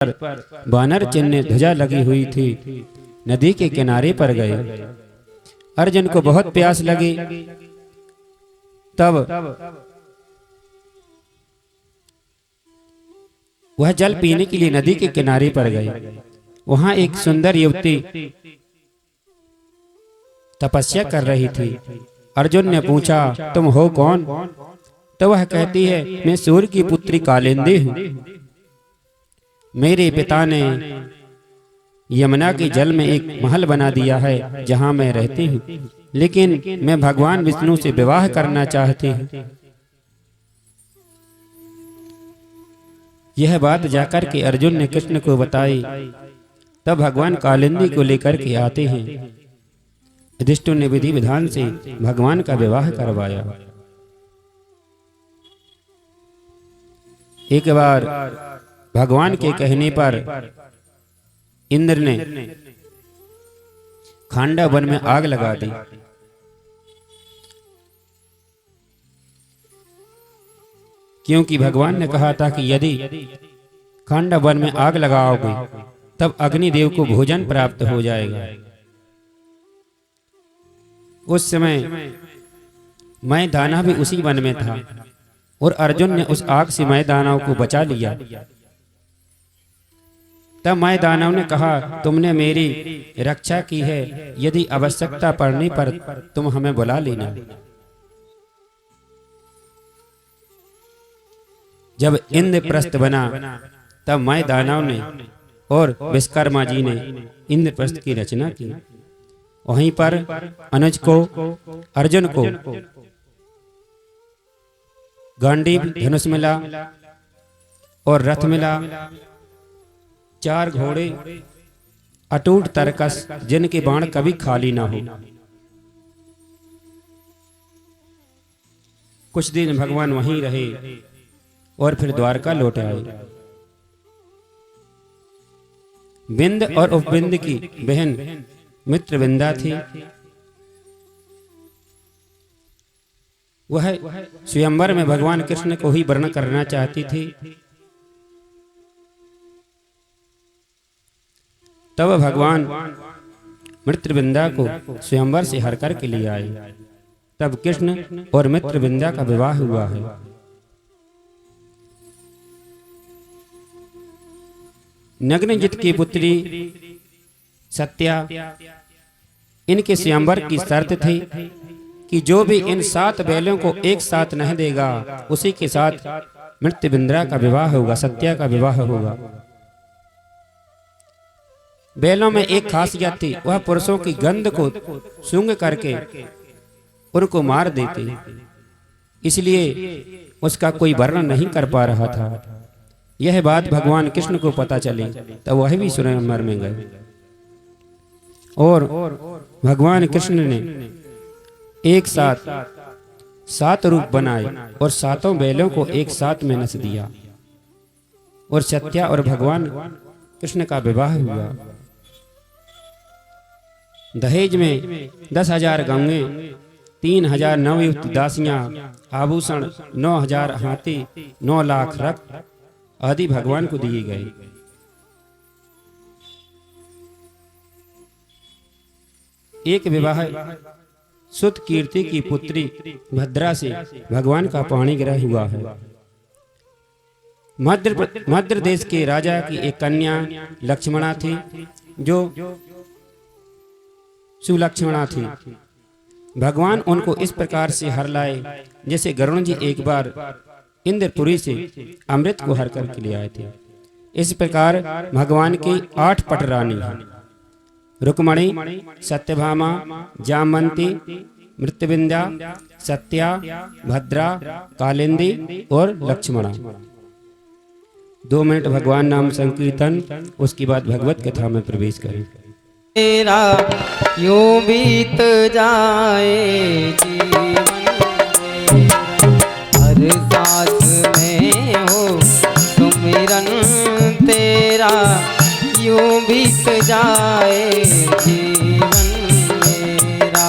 पर वानर चिन्ह ध्वजा लगी हुई थी। नदी के किनारे पर गए। अर्जुन को बहुत प्यास लगी। तब वह जल पीने के लिए नदी के किनारे पर गए। वहां एक सुंदर युवती तपस्या कर रही थी। अर्जुन ने पूछा, तुम हो कौन? तो वह कहती है, मैं सूर्य की पुत्री कालिंदी हूं। मेरे पिता ने यमुना के जल में एक महल बना दिया है जहां मैं रहती हूं, लेकिन मैं भगवान विष्णु से विवाह करना चाहती हूं। यह बात जाकर के अर्जुन ने कृष्ण को बताई। तब भगवान कालिंदी को लेकर के आते हैं। युधिष्ठिर ने विधि विधान से भगवान का विवाह करवाया। एक बार भगवान के कहने पर इंद्र ने खांडा वन में आग लगा दी। क्योंकि भगवान ने कहा था कि यदि खांडा वन में आग लगाओगे तब अग्निदेव को भोजन प्राप्त हो जाएगा। उस समय मैं दानव भी उसी वन में था और अर्जुन ने उस आग से मैं दानव को बचा लिया। तब मैं दानव ने कहा, तुमने मेरी रक्षा की है, यदि आवश्यकता पड़ने पर तुम हमें बुला लेना। जब इंद्रप्रस्थ बना तब मैं दानव ने और विश्वकर्मा जी ने इंद्रप्रस्थ की रचना की। वहीं पर अनुज को, अर्जुन को गांडीव धनुष मिला और रथ मिला, 4 घोड़े, अटूट तरकस, जिनके बाण कभी खाली ना हो। कुछ दिन भगवान वहीं रहे और फिर द्वारका लौट आए। बिंद और उपबिंद की बहन मित्रविंदा थी। वह स्वयंवर में भगवान कृष्ण को ही वर्ण करना चाहती थी। तब भगवान मित्रविंदा को स्वयंवर से हर कर के लिए आए। तब कृष्ण और मित्रविंदा का विवाह हुआ है। नग्नजित की पुत्री सत्या, इनके स्वयंवर की शर्त थी कि जो भी इन 7 बैलों को एक साथ नहीं देगा उसी के साथ मित्रविंदा का विवाह होगा, सत्या का विवाह होगा। बैलों में एक खासियत थी, वह पुरुषों की गंध को सूंघ करके उनको मार देते, इसलिए उसका कोई वर्णन नहीं कर पा रहा था। यह बात भगवान कृष्ण को पता चली तब वह भी स्वयंवर में गए और भगवान कृष्ण ने एक साथ 7 रूप बनाए और 7 बैलों को एक साथ में नस दिया और सत्या और भगवान कृष्ण का विवाह हुआ। दहेज में 10,000 गंगे, 3,000 नवयुक्त दासियां, आभूषण, 9,000 हाथी, 9 लाख रथ आदि भगवान को दिए गए। एक विवाह सुत कीर्ति की पुत्री भद्रा से भगवान का पाणिग्रह हुआ है। मध्य देश के राजा की एक कन्या लक्ष्मणा थी, जो सुलक्ष्मणा थी। भगवान उनको इस प्रकार से हर लाए जैसे गरुण जी एक बार इंद्रपुरी से अमृत को हर करके ले आए थे। इस प्रकार भगवान की 8 पट रानी हैं, रुक्मणी, सत्यभामा, जामवंती, मृत्युविंदा, सत्या, भद्रा, कालिंदी और लक्ष्मणा। 2 मिनट भगवान नाम संकीर्तन, उसके बाद भगवत कथा में प्रवेश करें। तेरा यूं बीत जाए जीवन, हर सांस में हो सुमिरन तेरा, यूं बीत जाए जीवन मेरा।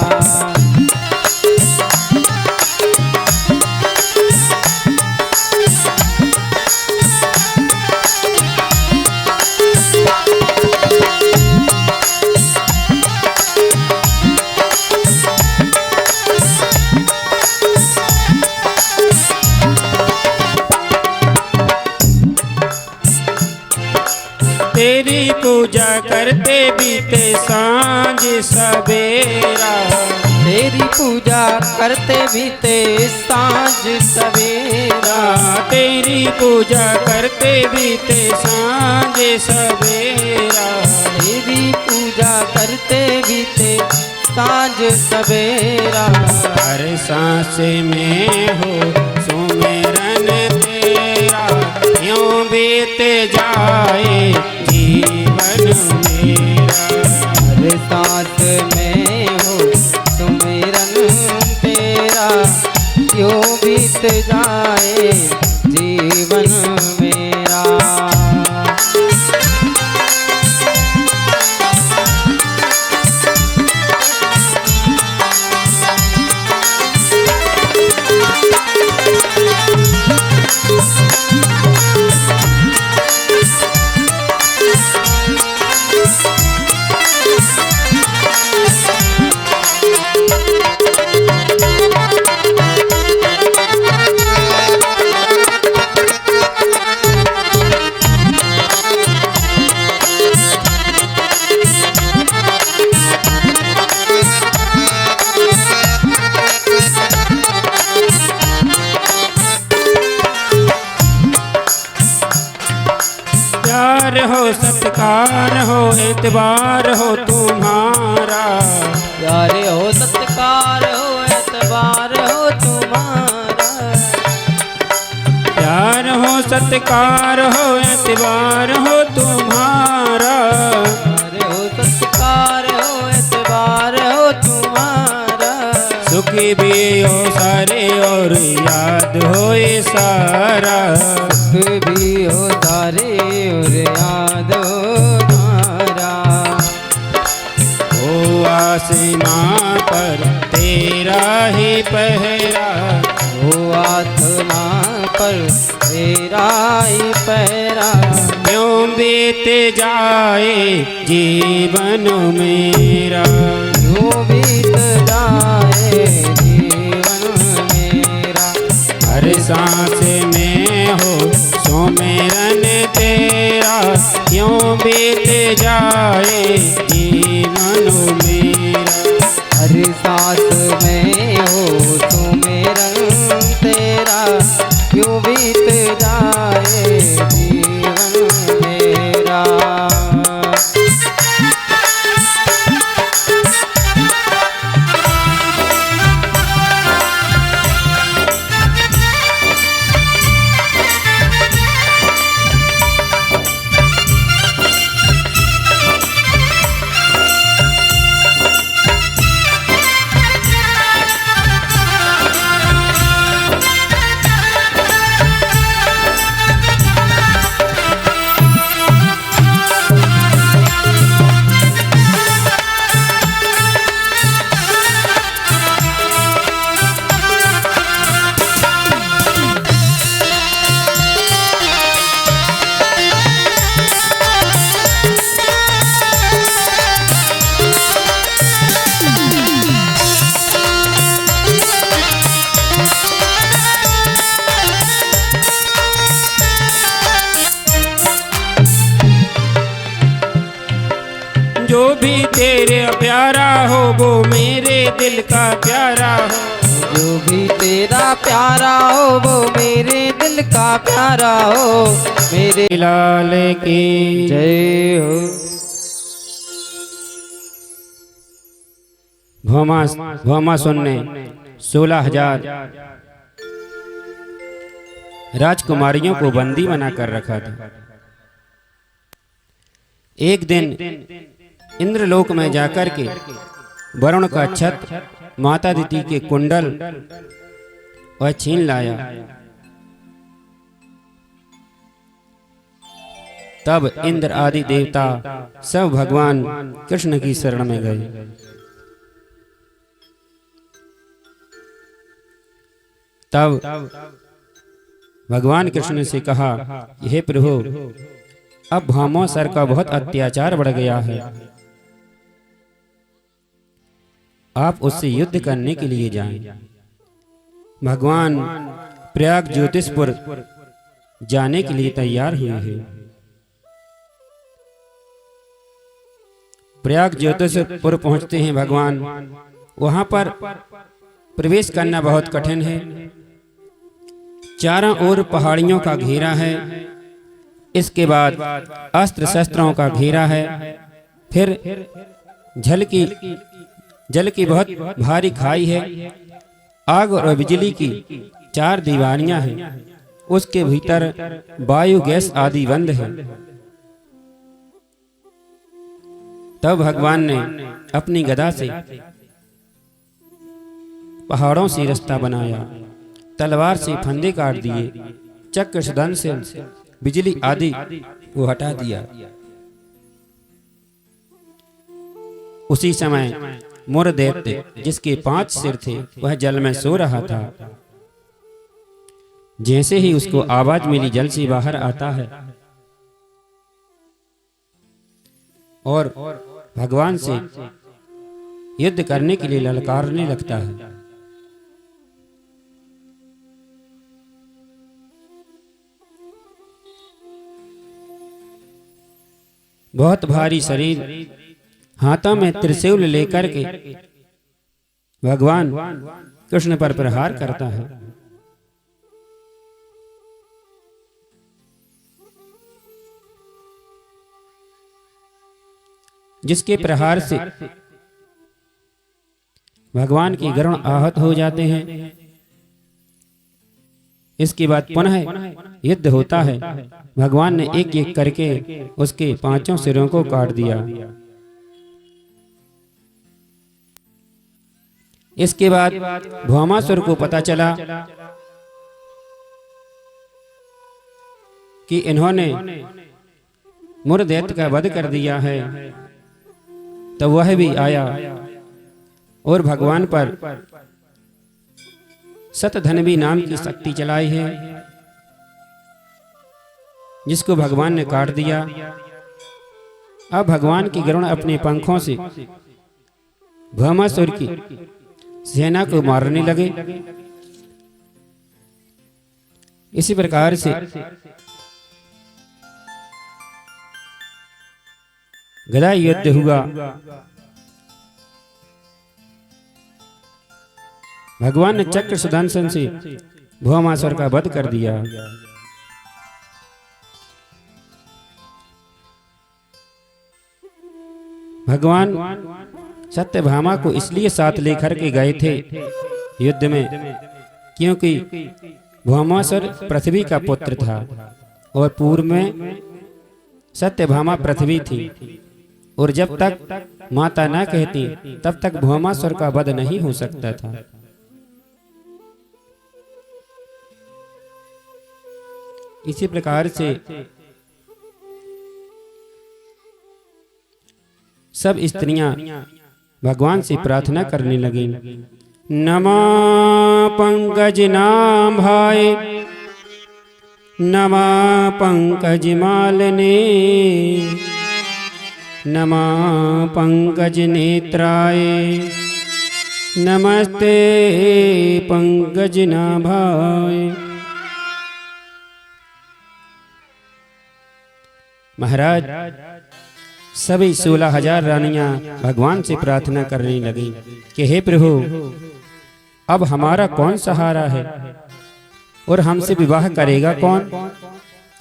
तेरी पूजा करते बीते सांझ सवेरा, तेरी पूजा करते बीते सांझ सवेरा, तेरी पूजा करते बीते सांझ सवेरा, तेरी पूजा करते बीते सांझ सवेरा। हर सांस में हो सुमिरन तेरा, यूं बीत जाए जीवन मेरा। हर सांस में हो सुमिरन तेरा, यूं बीत जाए जीवन मेरा। प्यार हो सत्कार हो एतबार हो तुम्हारा, प्यारे हो सत्कार हो एतबार हो तुम्हारा, प्यार हो सत्कार हो एतबार हो तुम्हारा, प्यारे हो सत्कार हो एतबार हो तुम्हारा। सुखी भी हो सारे और याद हो ये सारा, सुख भी हो सारे और याद हो तुम्हारा। हो आसमां पर तेरा ही पहरा, हो आसमां पर तेरा ही पहरा, यूं बीत जाए जीवन मेरा, यूं बीत जाए जीवन मेरा। हर सांस में हो सुमिरन तेरा, यूं बीत जाए जीवन मेरा। हर सांस में हो सुमिरन तेरा, यूं बीत जाए जीवन मेरा। जो भी तेरे प्यारा हो वो मेरे दिल का प्यारा हो, जो भी तेरा प्यारा हो वो मेरे दिल का प्यारा हो। मेरे लाल की जय हो। भौमा सुनने 16,000 राजकुमारियों को बंदी बनाकर रखा था। एक दिन इंद्रलोक में जाकर के वरुण का छत, माता दिति के कुंडल वह छीन लाया। तब इंद्र आदि देवता सब भगवान कृष्ण की शरण में गए। तब भगवान कृष्ण से कहा, हे प्रभु, अब भामोसर का बहुत अत्याचार बढ़ गया है, आप उससे युद्ध करने के लिए जाएं। भगवान प्रयाग ज्योतिषपुर जाने के लिए तैयार हुए हैं। प्रयाग ज्योतिषपुर पहुंचते हैं भगवान। वहां पर प्रवेश करना बहुत कठिन है। चारों ओर पहाड़ियों का घेरा है, इसके बाद अस्त्र शस्त्रों का घेरा है, फिर जल की बहुत भारी खाई है, आग और बिजली की 4 दीवारियां हैं, उसके भीतर वायु गैस आदि बंद है। तब भगवान ने अपनी गदा से पहाड़ों से रास्ता बनाया, तलवार से फंदे काट दिए, चक्र सुदर्शन से बिजली आदि को हटा दिया। उसी समय मुर दैत्य, जिसके 5 सिर थे, वह जल में सो रहा था। जैसे ही उसको आवाज मिली, जल से बाहर आता है और भगवान से युद्ध करने के लिए ललकारने लगता है। बहुत भारी शरीर, हाथों में त्रिशूल लेकर के भगवान कृष्ण पर प्रहार करता है। जिसके प्रहार से भगवान की गरुड़ आहत हो जाते हैं। इसके बाद पुनः युद्ध होता है। भगवान ने एक एक करके उसके 5 सिरों को काट दिया। इसके बाद भौमासुर को पता चला कि इन्होंने मुर दैत्य का वध कर दिया है, तो वह भी आया और भगवान पर शतधन्वी नाम की शक्ति चलाई है, जिसको भगवान ने काट दिया। अब भगवान की गरुड़ अपने पंखों से भौमासुर की सेना को मारने लगे। इसी प्रकार से गदा युद्ध हुआ। भगवान ने चक्र सुदर्शन से भौमासुर का वध कर दिया। भगवान सत्यभामा को इसलिए साथ लेकर के गए थे युद्ध में, क्योंकि भौमासुर पृथ्वी का पुत्र था और पूर्व में सत्यभामा पृथ्वी थी, और जब तक माता न कहती तब तक भौमासुर का वध नहीं हो सकता था। इसी प्रकार से सब स्त्रियां भगवान से प्रार्थना करने लगी। नमा पंकज नाम भाई, नमा पंकज मालने, नमा पंकज नेत्राय, नमस्ते पंकज नाभाय। महाराज, सभी 16,000 रानियां भगवान से प्रार्थना करने लगी कि हे प्रभु, अब हमारा कौन सहारा है और हमसे विवाह करेगा कौन,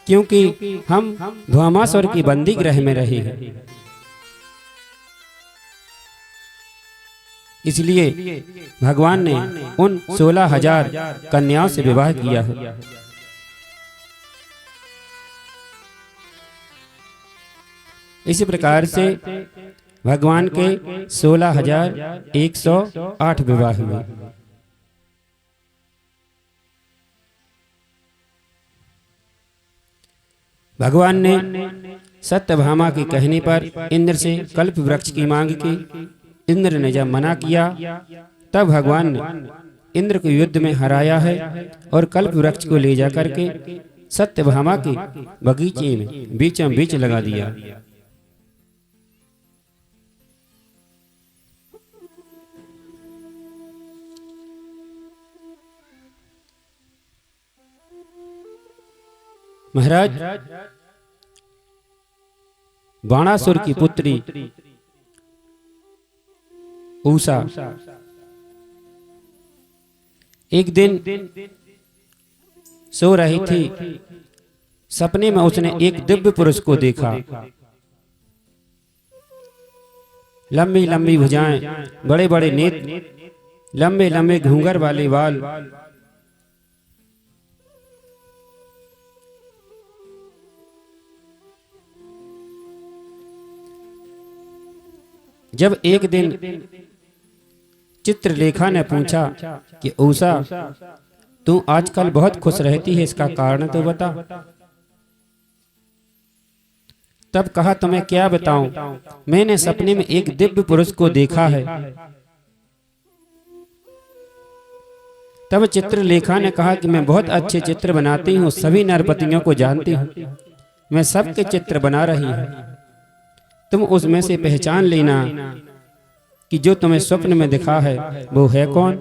क्योंकि हम भौमासुर की बंदी गृह में रहे हैं। इसलिए भगवान ने उन 16,000 कन्याओं से विवाह किया है। इसी प्रकार से भगवान के 16,108 विवाह हुए। भगवान ने सत्यभामा के कहने पर इंद्र से कल्प वृक्ष की मांग की। इंद्र ने जब मना किया, तब भगवान ने इंद्र को युद्ध में हराया है और कल्प वृक्ष को ले जाकर के सत्यभामा के बगीचे में बीचों बीच लगा दिया। महाराज, बाणासुर की पुत्री उषा एक दिन सो रही थी। सपने में उसने एक दिव्य पुरुष को देखा। लंबी लंबी भुजाएं, बड़े बड़े नेत्र, लंबे लंबे घूंघर वाले बाल, जब एक दिन चित्रलेखा ने पूछा कि उषा, तू आजकल बहुत खुश रहती है, इसका कारण तो बता। तब कहा, तुम्हें क्या बताऊं, मैंने सपने में एक दिव्य पुरुष को देखा है। तब चित्रलेखा ने कहा कि मैं बहुत अच्छे चित्र बनाती हूँ, सभी नरपतियों को जानती हूँ, मैं सबके चित्र बना रही हूँ। तुम उसमें से पहचान लेना कि जो तुम्हें स्वप्न में दिखा है वो है कौन।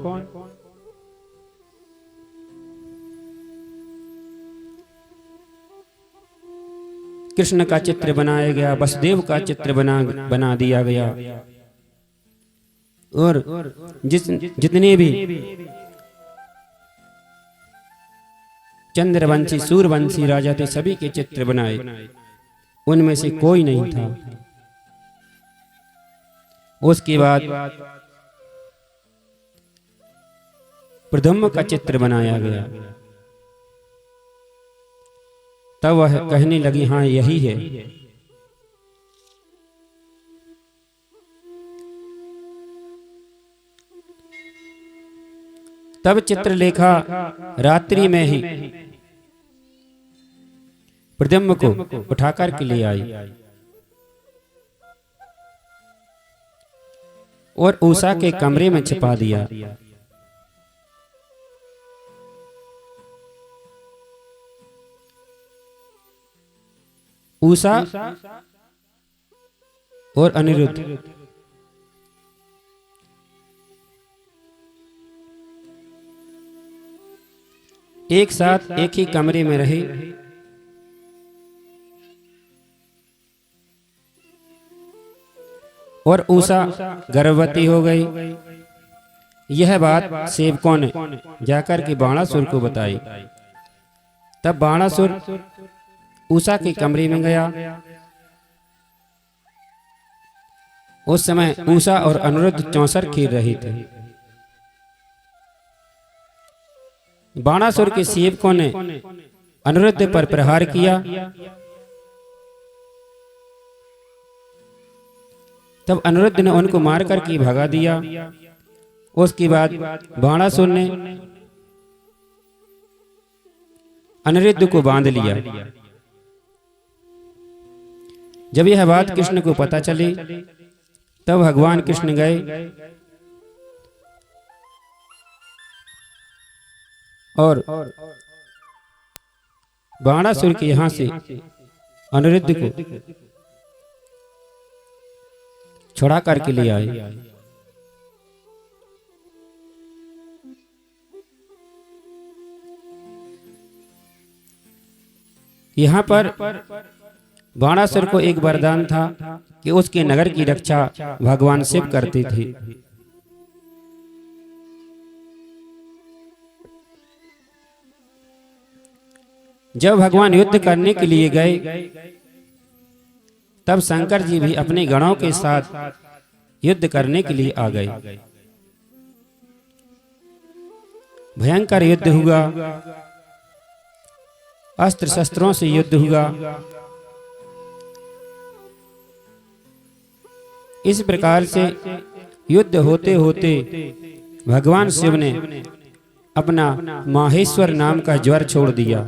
कृष्ण का चित्र बनाया गया, वसुदेव का चित्र बना दिया गया, और जितने भी चंद्रवंशी सूर्यवंशी राजा थे सभी के चित्र बनाए, उनमें से कोई नहीं था। उसके बाद प्रद्युम्न का चित्र बनाया गया। तब वह कहने लगी, हाँ यही है। तब चित्रलेखा रात्रि में ही प्रद्युम्न को उठाकर के ले आई और उषा के कमरे में छिपा दिया। उषा और अनिरुद्ध एक साथ एक ही कमरे में रहे। और उषा गर्भवती हो गई। यह बात सेवकों ने जाकर के बाणासुर को बताई। तब बाणासुर उषा के कमरे में गया। उस समय उषा और अनिरुद्ध चौसर खेल रहे थे। बाणासुर के सेवकों ने अनिरुद्ध पर प्रहार किया। तब अनिरुद्ध ने उनको मार करके भगा दिया। उसके बाद बाणासुर ने अनिरुद्ध को बांध लिया। जब यह बात कृष्ण को पता चली तब भगवान कृष्ण गए और बाणासुर के यहां से अनिरुद्ध को छुड़ा करके ले आए। यहाँ पर बाणासुर को एक वरदान था कि उसके नगर की रक्षा भगवान शिव करते थे। जब भगवान युद्ध करने के लिए गए तब शंकर जी भी अपने गणों के साथ युद्ध करने के लिए आ गए। भयंकर युद्ध हुआ, अस्त्र शस्त्रों से युद्ध हुआ। इस प्रकार से युद्ध होते होते भगवान शिव ने अपना माहेश्वर नाम का ज्वर छोड़ दिया।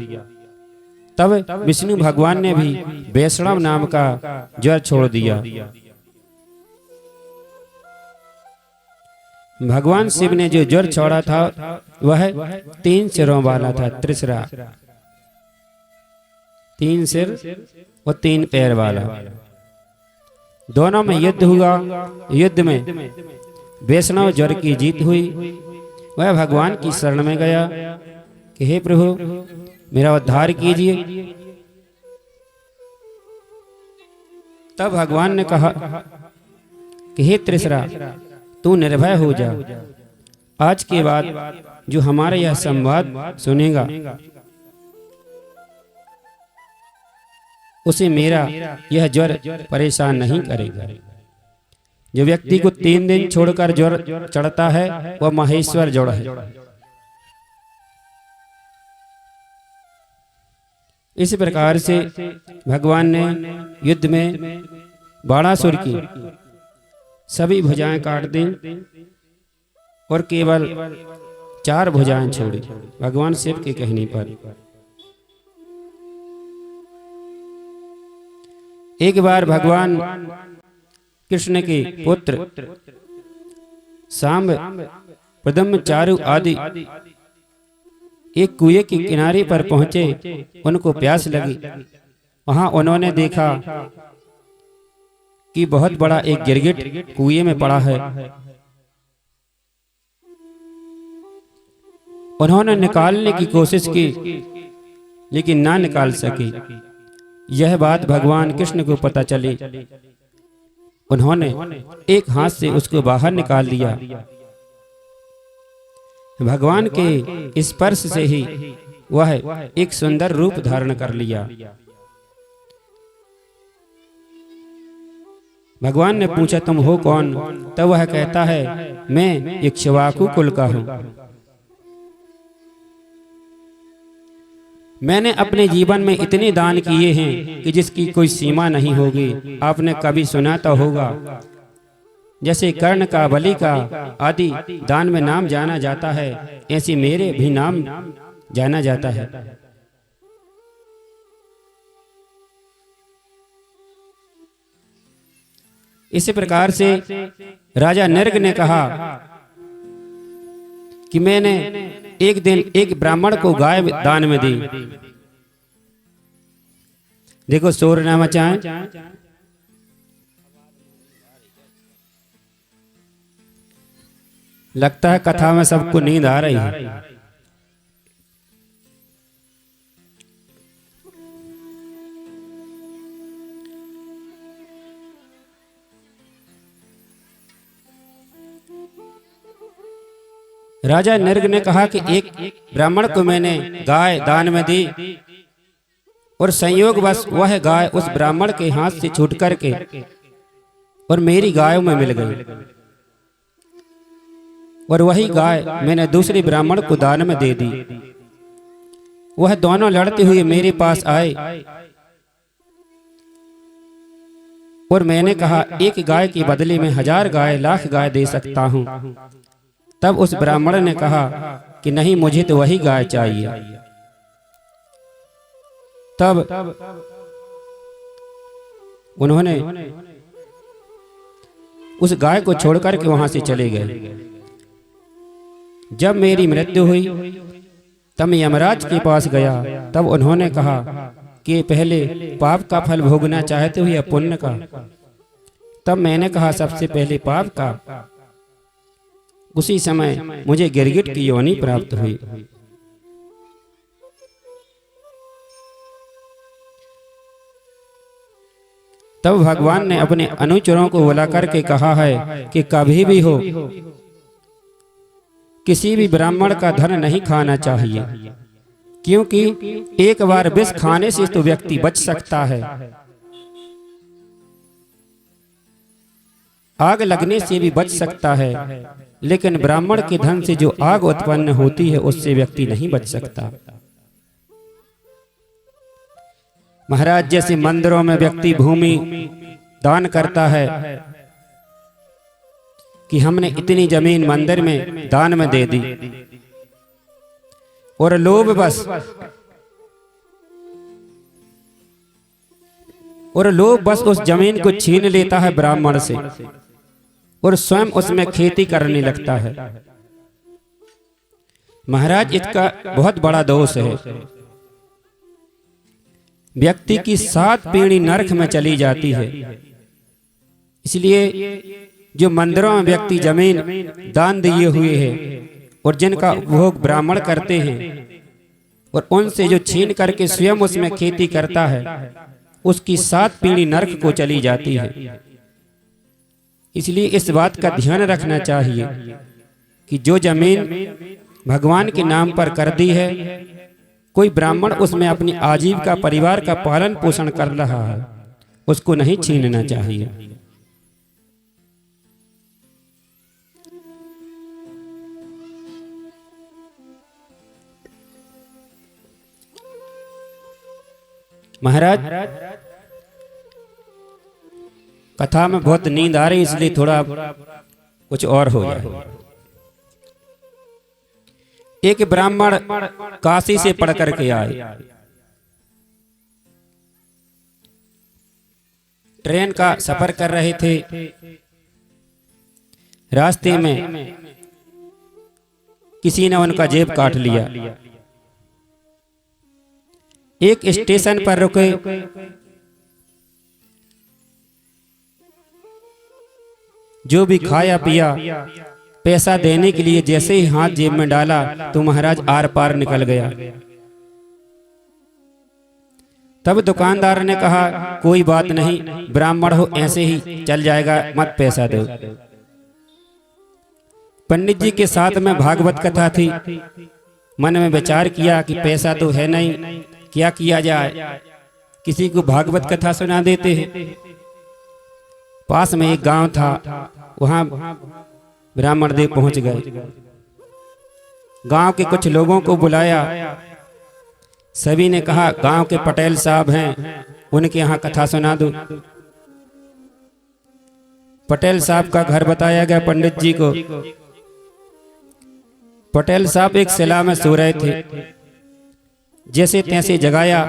तब विष्णु भगवान ने भी वैष्णव नाम का ज्वर छोड़ दिया। भगवान शिव ने जो ज्वर छोड़ा था वह 3 सिरों वाला था, त्रिशरा, 3 सिर और 3 पैर वाला। दोनों में युद्ध हुआ। युद्ध में वैष्णव ज्वर की जीत हुई। वह भगवान की शरण में गया कि हे प्रभु मेरा उद्धार कीजिए। तब भगवान ने कहा कि हे त्रिशरा, तू निर्भय हो जा। आज के बाद जो हमारा यह संवाद सुनेगा उसे मेरा यह ज्वर परेशान नहीं करेगा। जो व्यक्ति को 3 दिन छोड़कर ज्वर चढ़ता है वह महेश्वर जड़ है। इस प्रकार से भगवान ने युद्ध में बाणासुर की सभी भुजाएं काट दी और केवल 4 भुजाएं छोड़ी भगवान शिव के कहने पर। एक बार भगवान कृष्ण के पुत्र सांब, प्रदम्भ, चारु आदि एक कुएं के किनारे पर पहुंचे। उनको प्यास लगी। वहां उन्होंने देखा कि बहुत बड़ा एक गिरगिट कुएं में पड़ा है। उन्होंने निकालने की कोशिश की लेकिन ना निकाल सके। यह बात भगवान कृष्ण को पता चली। उन्होंने एक हाथ से उसको बाहर निकाल दिया। भगवान के स्पर्श से ही वह एक सुंदर रूप धारण कर लिया। भगवान ने पूछा तुम हो कौन? तब वह कहता है मैं इक्ष्वाकु कुल का हूं। मैंने अपने जीवन में इतने दान किए हैं कि जिसकी कोई सीमा नहीं होगी। आपने कभी सुना तो होगा जैसे कर्ण का, बलि का आदि दान में नाम जाना जाता है, ऐसे मेरे भी नाम जाना जाता है। इस प्रकार से राजा नर्ग ने कहा कि मैंने एक दिन एक ब्राह्मण को गाय दान में दी। देखो शोर न मचाएं। लगता है कथा में सबको नींद आ रही है। राजा नर्ग ने कहा कि एक ब्राह्मण को मैंने गाय दान में दी और संयोगवश वह गाय उस ब्राह्मण के हाथ से छूट करके और मेरी गायों में मिल गई और वही गाय मैंने दूसरे ब्राह्मण को दान में दे दी। वह दोनों लड़ते हुए मेरे पास आए और मैंने कहा एक गाय के बदले में 1000 गाय, लाख गाय दे सकता हूं। तब उस ब्राह्मण ने कहा कि नहीं, मुझे तो वही गाय चाहिए। तब उन्होंने उस गाय को छोड़कर के वहां से चले गए। जब मेरी मृत्यु हुई तब मैं यमराज के पास गया। तब उन्होंने कहा कि पहले पाप का फल भोगना चाहते हो या पुण्य का? तब मैंने कहा सबसे पहले पाप का। उसी समय मुझे गिरगिट की योनि प्राप्त हुई। तब भगवान ने अपने अनुचरों को बुला करके कहा है कि कभी भी हो किसी भी ब्राह्मण का धन नहीं खाना चाहिए, क्योंकि एक बार विष खाने से तो व्यक्ति बच सकता है, आग लगने से भी बच सकता है, लेकिन ब्राह्मण के धन से जो आग उत्पन्न होती है उससे व्यक्ति नहीं बच सकता। महाराज, जैसे मंदिरों में व्यक्ति भूमि दान करता है कि हमने इतनी जमीन मंदिर में दान में दे दी, और लोभ बस उस जमीन को छीन लेता है ब्राह्मण से और स्वयं उसमें खेती करने लगता है। महाराज, इसका बहुत बड़ा दोष है। व्यक्ति की 7 पीढ़ी नरक में चली जाती है। इसलिए जो मंदिरों में व्यक्ति जमीन दान दिए हुए हैं और जिनका उपभोग ब्राह्मण करते हैं और उनसे जो छीन करके स्वयं उसमें खेती करता है, उसकी 7 पीढ़ी नरक को चली जाती है। इसलिए इस बात का ध्यान रखना चाहिए कि जो जमीन भगवान के नाम पर कर दी है, कोई ब्राह्मण उसमें अपनी आजीविका परिवार का पालन पोषण कर रहा है, उसको नहीं छीनना चाहिए। महाराज, कथा में बहुत नींद आ रही, इसलिए थोड़ा कुछ और हो जाए। एक ब्राह्मण काशी से पढ़ करके आए, ट्रेन का सफर कर रहे थे। रास्ते में किसी ने उनका जेब काट लिया। एक स्टेशन पर रुके, जो भी खाया पिया, पैसा देने के लिए जैसे ही हाथ जेब में डाला तो महाराज आर पार निकल गया। तब दुकानदार ने कहा, कोई बात नहीं, ब्राह्मण हो ऐसे ही चल जाएगा, मत पैसा दो। पंडित जी के साथ में भागवत कथा थी। मन में विचार किया कि पैसा तो है नहीं, क्या किया जाए, किसी को भागवत कथा सुना देते हैं। पास में एक गांव था, वहां ब्राह्मण देव पहुंच गए। गांव के कुछ लोगों को बुलाया। सभी ने कहा, गांव के पटेल साहब हैं, उनके यहाँ कथा सुना दो। पटेल साहब का घर बताया गया पंडित जी को। पटेल साहब एक सिला में सो रहे थे, जैसे तैसे जगाया।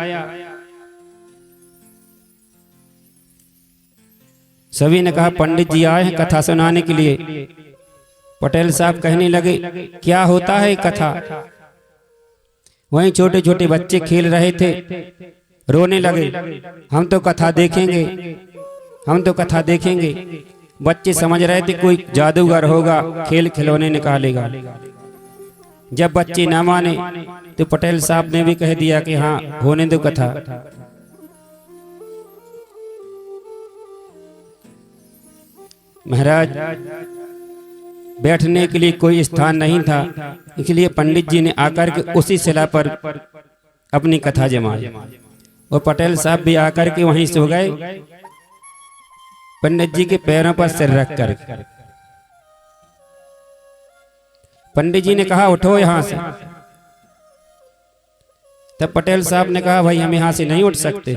सभी ने कहा, पंडित जी आए हैं कथा सुनाने के लिए। पटेल साहब कहने लगे, क्या होता है कथा? वहीं छोटे छोटे बच्चे खेल रहे थे, रोने लगे, हम तो कथा देखेंगे, हम तो कथा देखेंगे। बच्चे समझ रहे थे कोई जादूगर होगा, खेल खिलौने निकालेगा। जब बच्चे ना माने तो पटेल साहब ने भी कह दिया कि हाँ, होने दो कथा। महाराज, बैठने के लिए कोई स्थान नहीं था, इसलिए पंडित जी ने आकर के उसी शिला पर अपनी कथा जमाई। और पटेल साहब भी आकर के वहीं सो गए, पंडित जी के पैरों पर सिर रख कर। पंडित जी ने कहा, उठो यहां से। तब पटेल साहब ने कहा, भाई हम यहां से नहीं उठ सकते।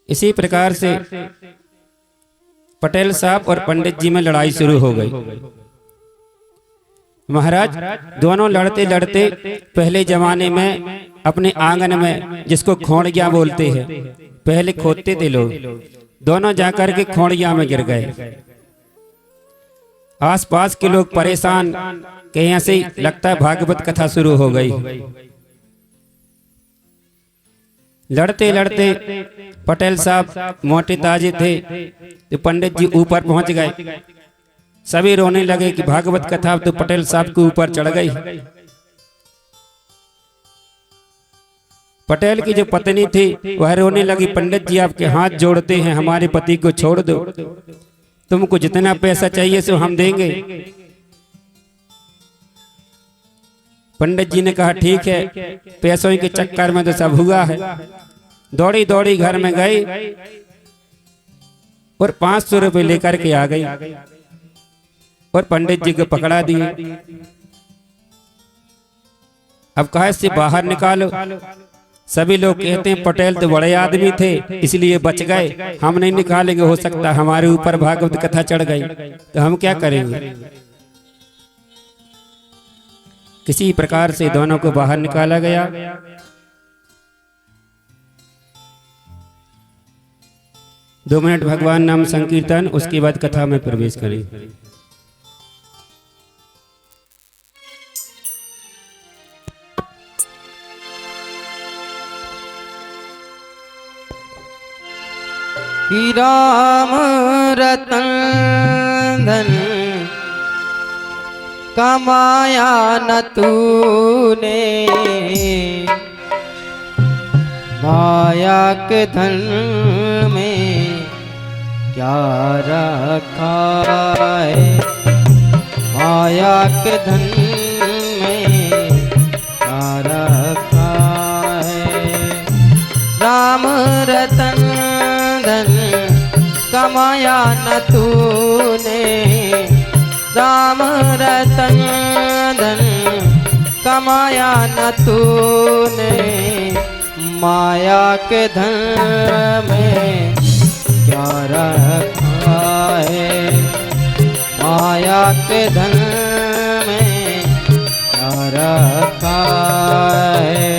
इसी प्रकार से पटेल साहब और पंडित जी में लड़ाई शुरू हो गई। महाराज, दोनों लड़ते लड़ते पहले जमाने में अपने आंगन में, जिसको खोड़िया बोलते हैं, पहले खोदते थे लोग, दोनों जाकर के खोड़िया में गिर गए। आसपास के लोग परेशान, कहीं ऐसे ही लगता है भागवत कथा शुरू हो गई। लड़ते लड़ते पटेल साहब मोटे ताजे थे, तो पंडित जी ऊपर पहुंच गए। सभी रोने लगे कि भागवत कथा तो पटेल साहब के ऊपर चढ़ गई। पटेल की जो पत्नी थी वह रोने लगी, पंडित जी आपके हाथ जोड़ते हैं, हमारे पति को छोड़ दो, तुमको जितना पैसा चाहिए सो हम देंगे। पंडित जी ने कहा, ठीक है, पैसों के चक्कर में तो सब हुआ है। दौड़ी दौड़ी घर में गई और 500 रुपए लेकर के आ गई और पंडित जी को पकड़ा दिए। अब कहा, इससे बाहर निकालो। सभी लोग कहते हैं पटेल तो बड़े आदमी थे इसलिए बच गए, हम नहीं निकालेंगे, हो सकता हमारे ऊपर भागवत कथा चढ़ गई तो हम क्या करेंगे। किसी प्रकार से दोनों को बाहर निकाला गया। 2 मिनट भगवान नाम संकीर्तन, उसके बाद कथा में प्रवेश करें। कि राम रतन धन कमाया न तूने, माया के धन में क्या रखा है, माया के धन में क्या रखा है। राम रतन धन कमाया न तूने, राम रतन धन कमाया न तूने, माया के धन में क्या रखा है, माया के धन में क्या रखा है।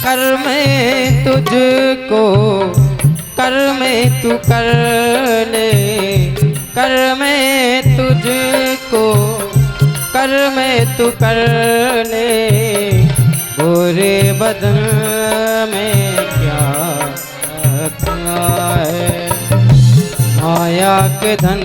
कर में तुझको, कर में तू कर ले, कर में तुझको, कर में तू कर ले, गोरे बदन में क्या रखा है, माया के धन